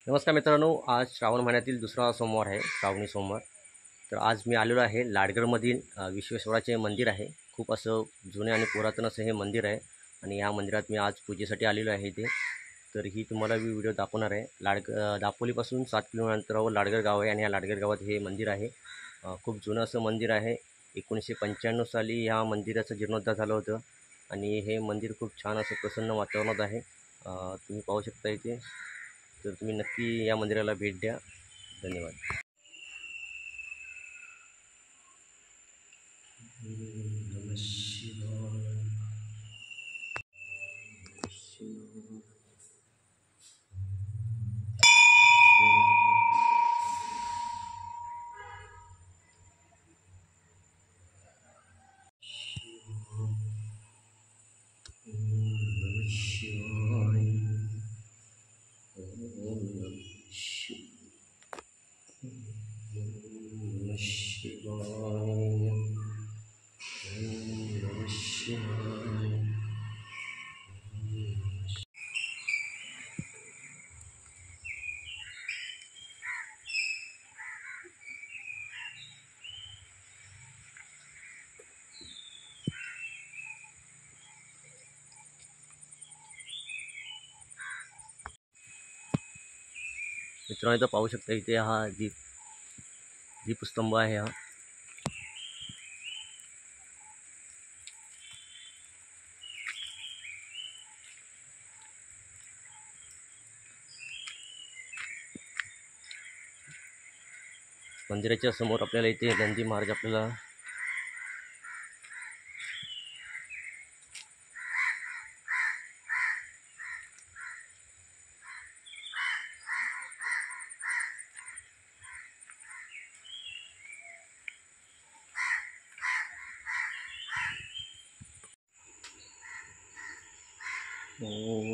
नमस्कार मित्रांनो, आज श्रावण महिन्यातील दुसरा सोमवार आहे, श्रावणी सोमवार. तर आज मी आलेलो आहे लाडगडमधील विश्वेश्वराचे मंदिर आहे. खूप असं जुने आणि पुरातन असं हे मंदिर आहे आणि या मंदिरात मी आज पूजेसाठी आलेलो आहे इथे. तर ही तुम्हाला मी व्हिडिओ दाखवणार आहे. दापोलीपासून 7 किलोमीटर अंतरावर लाडगड गाव आहे आणि या लाडगड गावात हे मंदिर आहे. खूप जुनं असं मंदिर आहे. 1995 साली ह्या मंदिराचं जीर्णोद्धार झालं होतं आणि हे मंदिर खूप छान असं प्रसन्न वातावरणात आहे. तुम्ही पाहू शकता इथे. तर तुम्ही नक्की या मंदिराला भेट द्या. धन्यवाद. नमः शिवाय. मित्रांनो, इथं पाहू शकता. इथे हा दीपस्तंभ आहे. हा मंदिराच्या समोर आपल्याला इथे नंदी महाराज आपल्याला ओम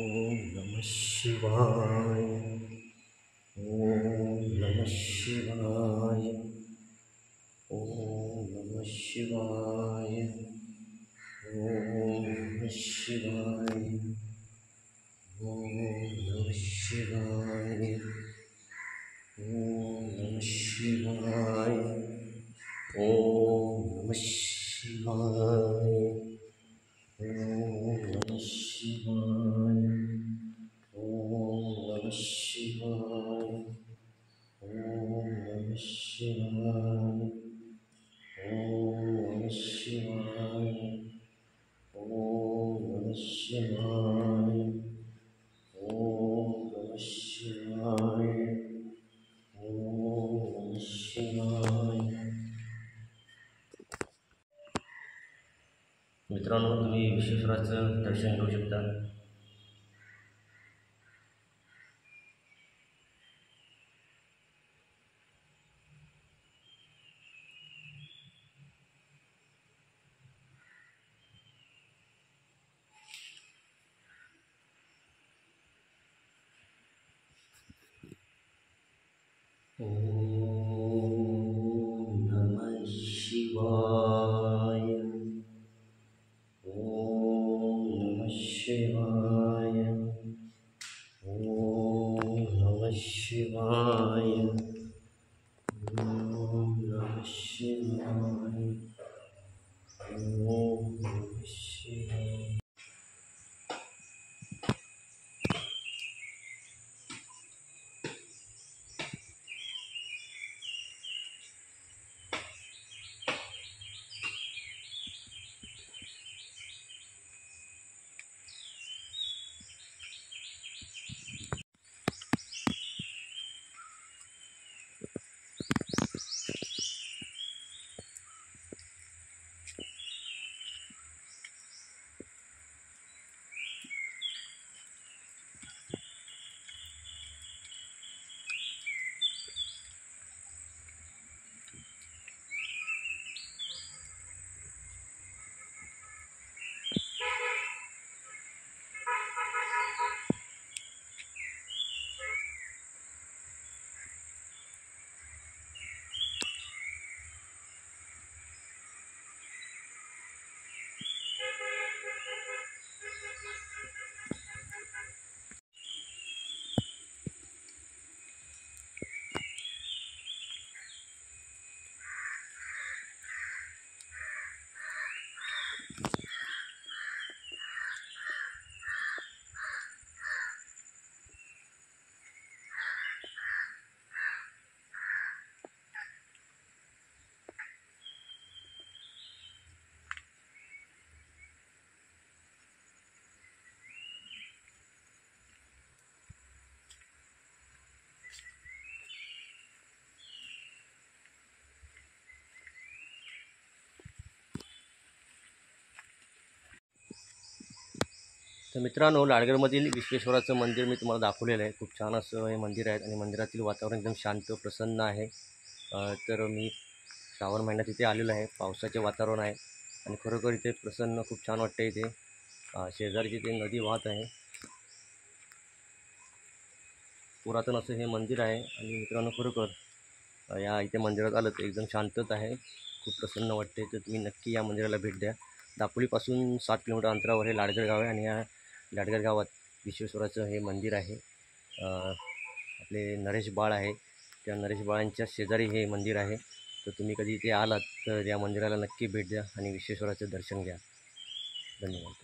नमः शिवाय. ओम नमः शिवाय. ओम नमः शिवाय. ओम नमः शिवाय. ओम नमः शिवाय. ओम नमः शिवाय. ओम नमः शिवाय. ओम नमः शिवाय. ओम नमः शिवाय. ओम नमः शिवाय. ओम नमः शिवाय. ओम नमः शिवाय. ओम नमः शिवाय. ओम नमः शिवाय. मित्रांनो, तुम्ही विश्वेश्वराचं दर्शन घेऊ शकता. ओम नमः शिवाय. ओम नमः शिवाय. तर मित्रांनो, लाडगडमधील विश्वेश्वराचं मंदिर मी तुम्हाला दाखवलेलं आहे. खूप छान असं हे मंदिर आहे आणि मंदिरातील वातावरण एकदम शांत प्रसन्न आहे. तर मी श्रावण महिन्यात इथे आलेलो आहे. पावसाचे वातावरण आहे आणि खरोखर इथे प्रसन्न खूप छान वाटतं इथे. शेजारची ते नदी वाहत आहे. पुरातन असं हे मंदिर आहे आणि मित्रांनो खरोखर या इथे मंदिरात आलं तर एकदम शांतता आहे. खूप प्रसन्न वाटते. तर तुम्ही नक्की या मंदिराला भेट द्या. दापोलीपासून 7 किलोमीटर अंतरावर हे लाडगड गाव आहे आणि या लाडगड गावात विश्वेश्वराचं हे मंदिर आहे. आपले नरेश बाळ आहे, त्या नरेश बाळांच्या शेजारी हे मंदिर आहे. तर तुम्ही कधी इथे आलात तर या मंदिराला नक्की भेट द्या आणि विश्वेश्वराचं दर्शन घ्या. धन्यवाद.